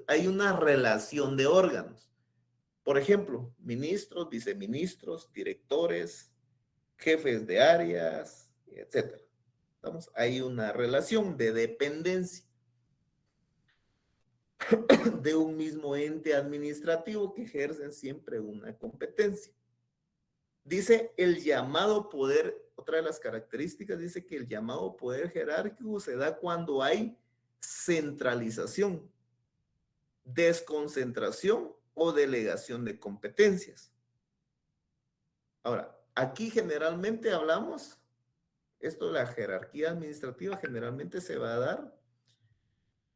hay una relación de órganos. Por ejemplo, ministros, viceministros, directores, jefes de áreas, etcétera. Hay una relación de dependencia. de un mismo ente administrativo que ejercen siempre una competencia. Dice el llamado poder, otra de las características, dice que el llamado poder jerárquico se da cuando hay centralización, desconcentración o delegación de competencias. Ahora, aquí generalmente hablamos, esto de la jerarquía administrativa generalmente se va a dar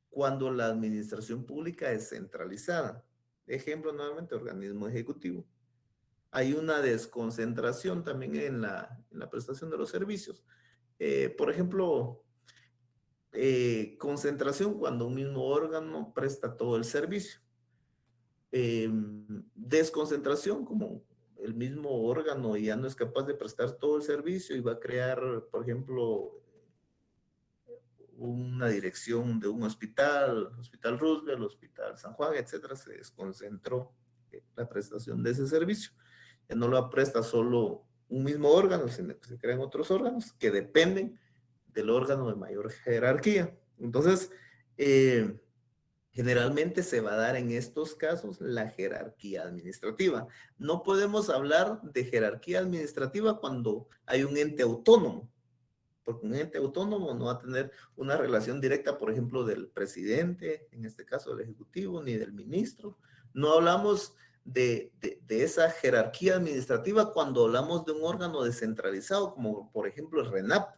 cuando la administración pública es centralizada. Ejemplo, nuevamente, organismo ejecutivo. Hay una desconcentración también en la prestación de los servicios. Por ejemplo, concentración cuando un mismo órgano presta todo el servicio. Desconcentración como el mismo órgano ya no es capaz de prestar todo el servicio y va a crear, por ejemplo, una dirección de un hospital, Hospital Roosevelt, Hospital San Juan, etcétera, se desconcentró la prestación de ese servicio. Ya no lo presta solo un mismo órgano, sino que se crean otros órganos que dependen del órgano de mayor jerarquía. Entonces, generalmente se va a dar en estos casos la jerarquía administrativa. No podemos hablar de jerarquía administrativa cuando hay un ente autónomo, porque un ente autónomo no va a tener una relación directa, por ejemplo, del presidente, en este caso del ejecutivo, ni del ministro. No hablamos de esa jerarquía administrativa cuando hablamos de un órgano descentralizado, como por ejemplo el RENAP.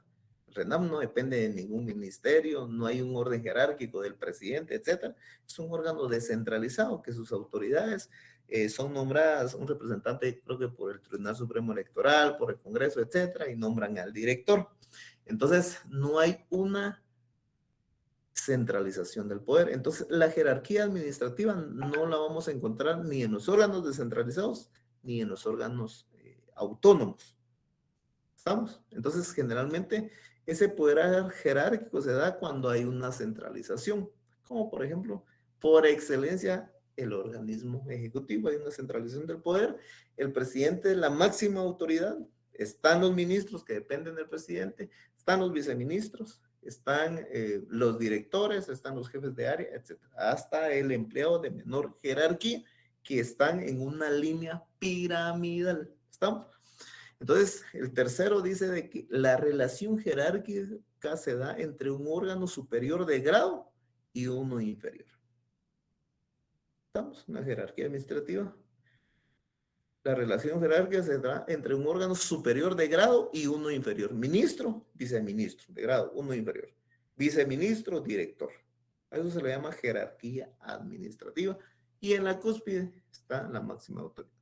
El RENAP no depende de ningún ministerio, no hay un orden jerárquico del presidente, etc. Es un órgano descentralizado que sus autoridades son nombradas, un representante creo que por el Tribunal Supremo Electoral, por el Congreso, etc. y nombran al director. Entonces, no hay una centralización del poder. Entonces, la jerarquía administrativa no la vamos a encontrar ni en los órganos descentralizados ni en los órganos autónomos. ¿Estamos? Entonces, generalmente, ese poder jerárquico se da cuando hay una centralización, como por ejemplo, por excelencia, el organismo ejecutivo. Hay una centralización del poder. El presidente es la máxima autoridad. Están los ministros que dependen del presidente, están los viceministros, están los directores, están los jefes de área, etc. Hasta el empleado de menor jerarquía que están en una línea piramidal. ¿Estamos? Entonces, el tercero dice de que la relación jerárquica se da entre un órgano superior de grado y uno inferior. ¿Estamos? Una jerarquía administrativa. La relación jerárquica se da entre un órgano superior de grado y uno inferior. Ministro, viceministro de grado, uno inferior. Viceministro, director. A eso se le llama jerarquía administrativa. Y en la cúspide está la máxima autoridad.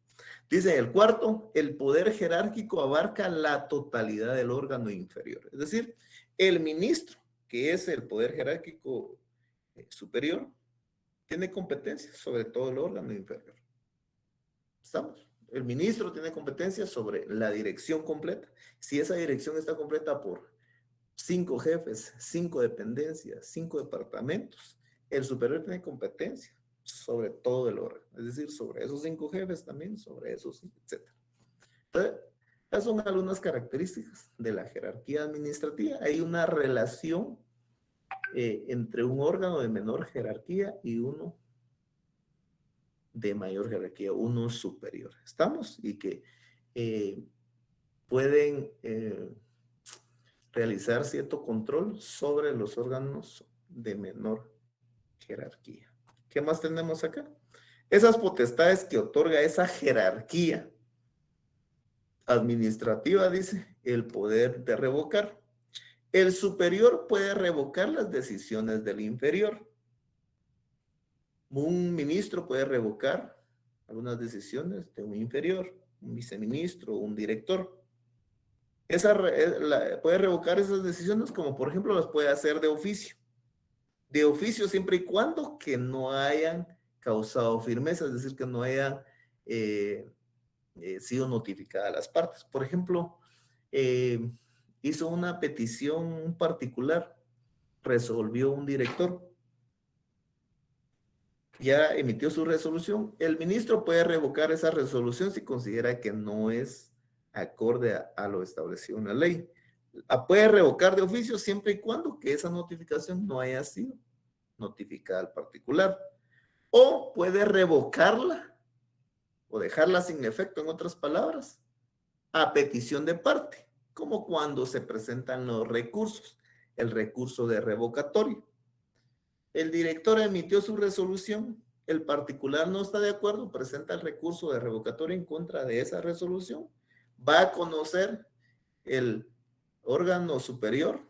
Dice el cuarto, el poder jerárquico abarca la totalidad del órgano inferior. Es decir, el ministro, que es el poder jerárquico superior, tiene competencias sobre todo el órgano inferior. ¿Estamos? El ministro tiene competencias sobre la dirección completa. Si esa dirección está completa por 5 jefes, 5 dependencias, 5 departamentos, el superior tiene competencia sobre todo el órgano. Es decir, sobre esos 5 jefes también, sobre esos, etc. Entonces, esas son algunas características de la jerarquía administrativa. Hay una relación entre un órgano de menor jerarquía y uno de mayor jerarquía, uno superior. ¿Estamos? Y que pueden realizar cierto control sobre los órganos de menor jerarquía. ¿Qué más tenemos acá? Esas potestades que otorga esa jerarquía administrativa, dice, el poder de revocar. El superior puede revocar las decisiones del inferior. Un ministro puede revocar algunas decisiones de un inferior, un viceministro, un director. Puede revocar esas decisiones como por ejemplo las puede hacer de oficio. De oficio siempre y cuando que no hayan causado firmeza, es decir, que no hayan sido notificadas las partes. Por ejemplo, hizo una petición particular, resolvió un director, ya emitió su resolución, el ministro puede revocar esa resolución si considera que no es acorde a lo establecido en la ley. Puede revocar de oficio siempre y cuando que esa notificación no haya sido notificada al particular. O puede revocarla o dejarla sin efecto, en otras palabras, a petición de parte, como cuando se presentan los recursos, el recurso de revocatorio. El director emitió su resolución, el particular no está de acuerdo, presenta el recurso de revocatorio en contra de esa resolución, va a conocer el órgano superior,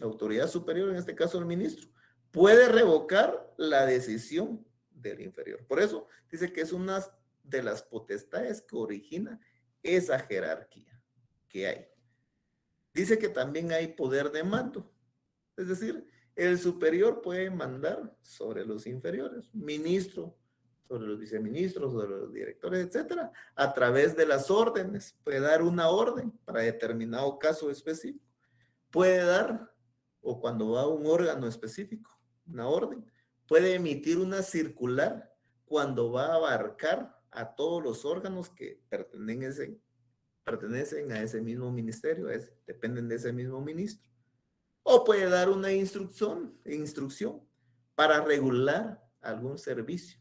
la autoridad superior, en este caso el ministro, puede revocar la decisión del inferior. Por eso dice que es una de las potestades que origina esa jerarquía que hay. Dice que también hay poder de mando, es decir, el superior puede mandar sobre los inferiores, ministro, sobre los viceministros, sobre los directores, etcétera, a través de las órdenes. Puede dar una orden para determinado caso específico. Puede dar, o cuando va a un órgano específico, una orden. Puede emitir una circular cuando va a abarcar a todos los órganos que pertenecen a ese mismo ministerio, dependen de ese mismo ministro. O puede dar una instrucción para regular algún servicio,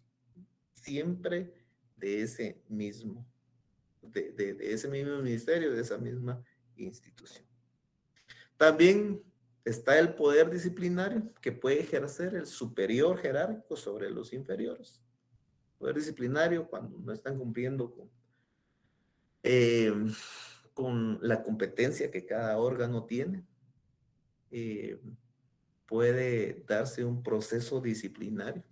siempre de ese mismo, de ese mismo ministerio, de esa misma institución. También está el poder disciplinario que puede ejercer el superior jerárquico sobre los inferiores. Poder disciplinario cuando no están cumpliendo con la competencia que cada órgano tiene. Puede darse un proceso disciplinario.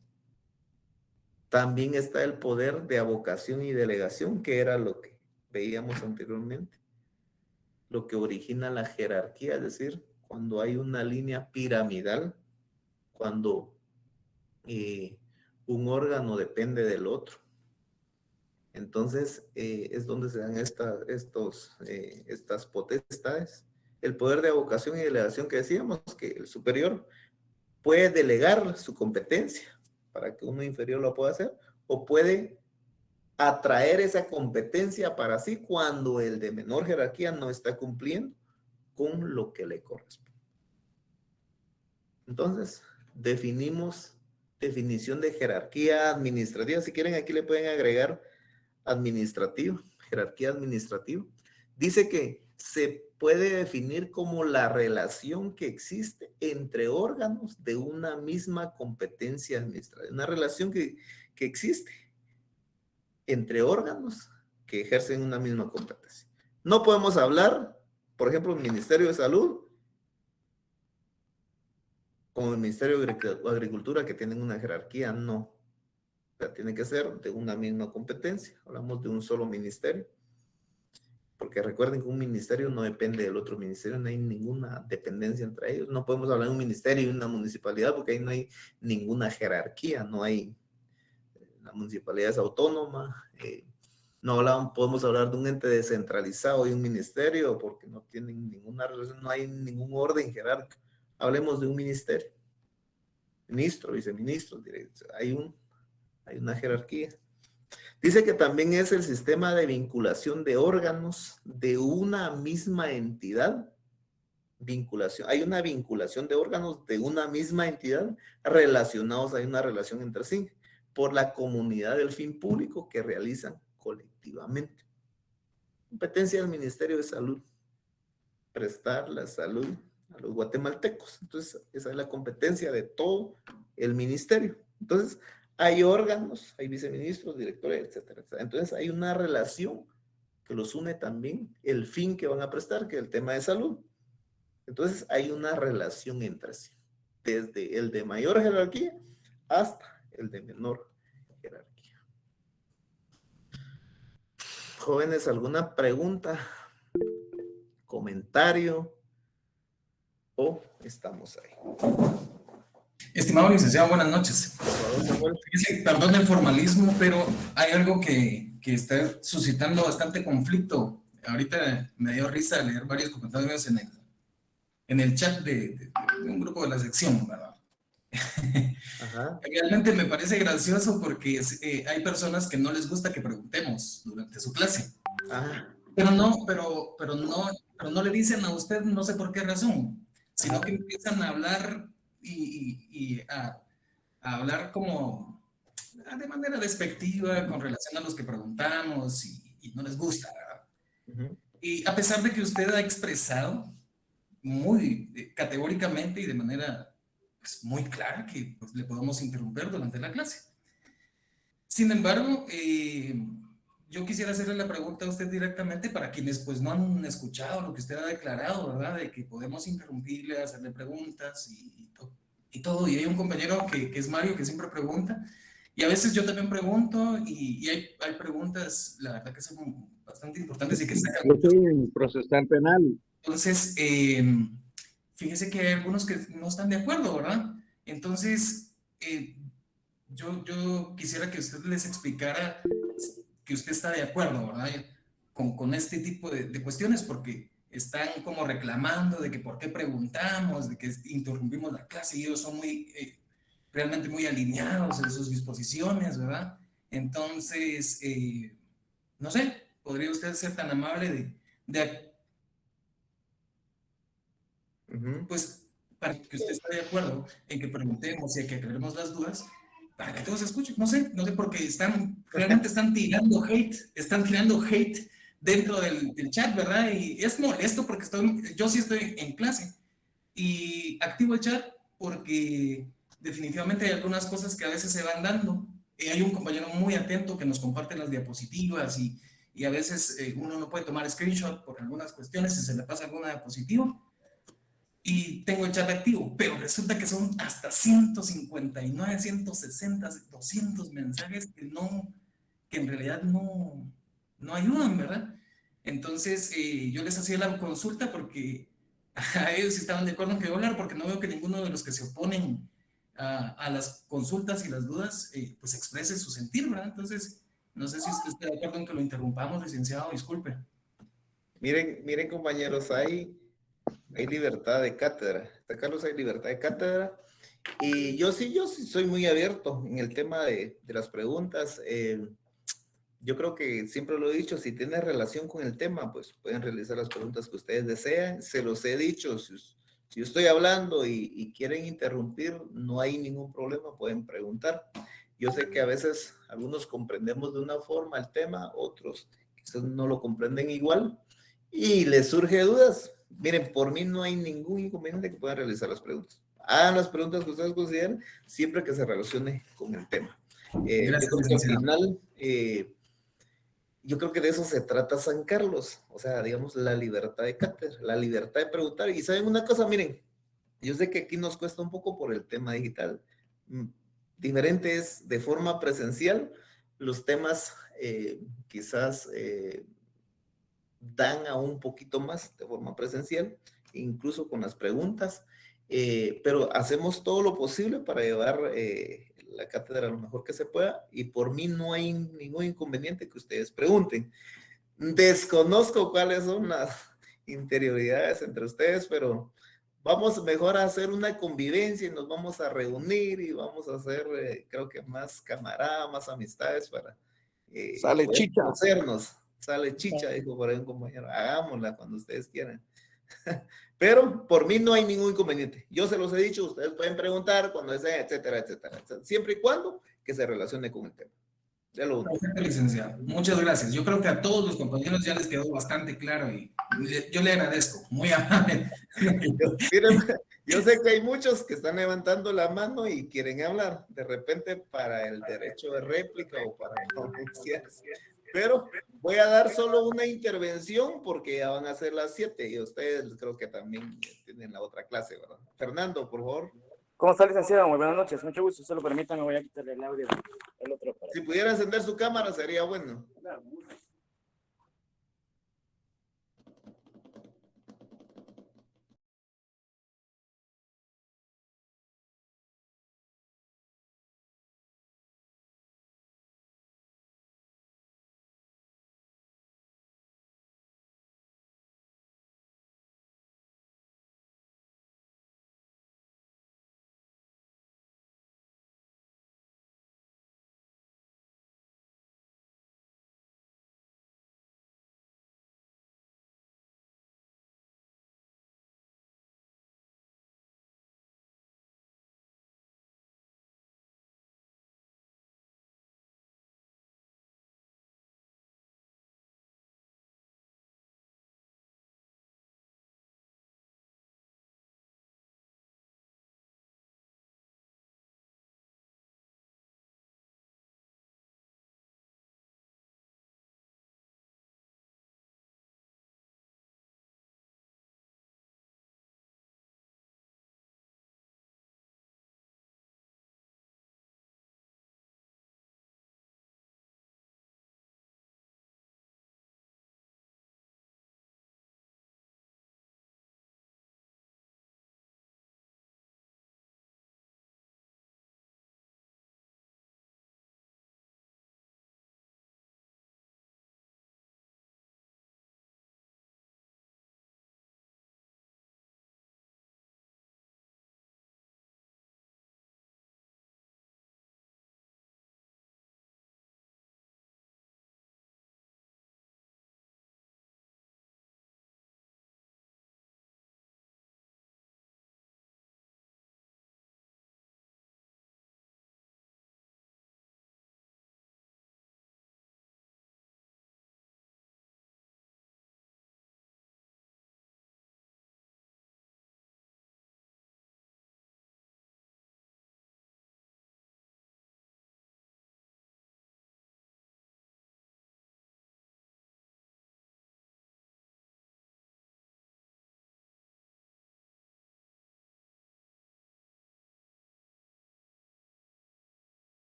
También está el poder de avocación y delegación, que era lo que veíamos anteriormente, lo que origina la jerarquía, es decir, cuando hay una línea piramidal, cuando un órgano depende del otro. Entonces, es donde se dan estas potestades. El poder de avocación y delegación que decíamos, que el superior puede delegar su competencia para que uno inferior lo pueda hacer, o puede atraer esa competencia para sí cuando el de menor jerarquía no está cumpliendo con lo que le corresponde. Entonces, definición de jerarquía administrativa. Si quieren, aquí le pueden agregar administrativo, jerarquía administrativa. Dice que se puede definir como la relación que existe entre órganos de una misma competencia administrativa. Una relación que existe entre órganos que ejercen una misma competencia. No podemos hablar, por ejemplo, el Ministerio de Salud con el Ministerio de Agricultura, que tienen una jerarquía, no. O sea, tiene que ser de una misma competencia. Hablamos de un solo ministerio. Porque recuerden que un ministerio no depende del otro ministerio, no hay ninguna dependencia entre ellos. No podemos hablar de un ministerio y una municipalidad porque ahí no hay ninguna jerarquía, no hay, la municipalidad es autónoma, podemos hablar de un ente descentralizado y un ministerio porque no tienen ninguna relación, no hay ningún orden jerárquico. Hablemos de un ministerio, ministro, viceministro, hay una jerarquía. Dice que también es el sistema de vinculación de órganos de una misma entidad. Hay una vinculación de órganos de una misma entidad relacionados, hay una relación entre sí, por la comunidad del fin público que realizan colectivamente. Competencia del Ministerio de Salud, prestar la salud a los guatemaltecos. Entonces, esa es la competencia de todo el ministerio. Entonces, hay órganos, hay viceministros, directores, etcétera, etcétera. Entonces hay una relación que los une también, el fin que van a prestar, que es el tema de salud. Entonces hay una relación entre sí, desde el de mayor jerarquía hasta el de menor jerarquía. Jóvenes, ¿alguna pregunta, comentario? ¿O estamos ahí? Estimado licenciado, buenas noches. Perdón el formalismo, pero hay algo que está suscitando bastante conflicto. Ahorita me dio risa leer varios comentarios en el chat de un grupo de la sección, ¿verdad? Ajá. Realmente me parece gracioso porque hay personas que no les gusta que preguntemos durante su clase. Ajá. Pero no le dicen a usted, no sé por qué razón, sino que empiezan a hablar a hablar como de manera despectiva con relación a los que preguntamos y no les gusta, ¿verdad? Y a pesar de que usted ha expresado muy categóricamente y de manera pues, muy clara que pues, le podemos interrumpir durante la clase. Sin embargo, yo quisiera hacerle la pregunta a usted directamente para quienes pues no han escuchado lo que usted ha declarado, ¿verdad? De que podemos interrumpirle, hacerle preguntas y todo. Y hay un compañero que es Mario que siempre pregunta. Y a veces yo también pregunto y hay preguntas, la verdad que son bastante importantes y que sacan... Yo soy un procesal penal. Entonces, fíjese que hay algunos que no están de acuerdo, ¿verdad? Entonces, yo quisiera que usted les explicara que usted está de acuerdo, ¿verdad? Con este tipo de cuestiones, porque están como reclamando de que por qué preguntamos, de que interrumpimos la clase y ellos son realmente muy alineados en sus disposiciones, ¿verdad? Entonces, no sé, ¿podría usted ser tan amable pues, para que usted esté de acuerdo en que preguntemos y que aclaremos las dudas, para que todos escuchen? No sé, porque realmente están tirando hate dentro del chat, ¿verdad? Y es molesto porque yo sí estoy en clase y activo el chat porque definitivamente hay algunas cosas que a veces se van dando. Hay un compañero muy atento que nos comparte las diapositivas y a veces uno no puede tomar screenshot por algunas cuestiones si se le pasa alguna diapositiva. Y tengo el chat activo, pero resulta que son hasta 159, 160, 200 mensajes que en realidad no ayudan, ¿verdad? Entonces, yo les hacía la consulta porque a ellos estaban de acuerdo en que hablar, porque no veo que ninguno de los que se oponen a las consultas y las dudas, pues exprese su sentir, ¿verdad? Entonces, no sé si usted está de acuerdo en que lo interrumpamos, licenciado, disculpe. Miren compañeros, hay libertad de cátedra. Carlos, hay libertad de cátedra. Y yo sí soy muy abierto en el tema de las preguntas. Yo creo que siempre lo he dicho, si tiene relación con el tema, pues pueden realizar las preguntas que ustedes desean. Se los he dicho, si yo estoy hablando y quieren interrumpir, no hay ningún problema, pueden preguntar. Yo sé que a veces algunos comprendemos de una forma el tema, otros quizás no lo comprenden igual y les surge dudas. Miren, por mí no hay ningún inconveniente que puedan realizar las preguntas. Hagan las preguntas que ustedes consideren, siempre que se relacione con el tema. Gracias, yo creo que al final, yo creo que de eso se trata San Carlos, o sea, digamos, la libertad de cátedra, la libertad de preguntar. Y saben una cosa, miren, yo sé que aquí nos cuesta un poco por el tema digital. Diferente es de forma presencial, los temas quizás dan a un poquito más de forma presencial, incluso con las preguntas, pero hacemos todo lo posible para llevar la cátedra lo mejor que se pueda y por mí no hay ningún inconveniente que ustedes pregunten. Desconozco cuáles son las interioridades entre ustedes, pero vamos mejor a hacer una convivencia y nos vamos a reunir y vamos a hacer, creo que más camarada, más amistades para sale chicha. conocernos. Sale chicha, dijo por ahí un compañero, hagámosla cuando ustedes quieran. Pero por mí no hay ningún inconveniente. Yo se los he dicho, ustedes pueden preguntar cuando deseen, etcétera, etcétera, etcétera, siempre y cuando que se relacione con el tema. Ya lo Perfecto, licenciado. Muchas gracias. Yo creo que a todos los compañeros ya les quedó bastante claro y yo le agradezco. Muy amable. Yo sé que hay muchos que están levantando la mano y quieren hablar, de repente para el derecho de réplica o para conferencias. Pero voy a dar solo una intervención porque ya van a ser las 7 y ustedes creo que también tienen la otra clase, ¿verdad? Fernando, por favor. ¿Cómo está, licenciado? Muy buenas noches. Mucho gusto. Si se lo permitan, me voy a quitarle el audio. El otro para... Si pudiera encender su cámara sería bueno.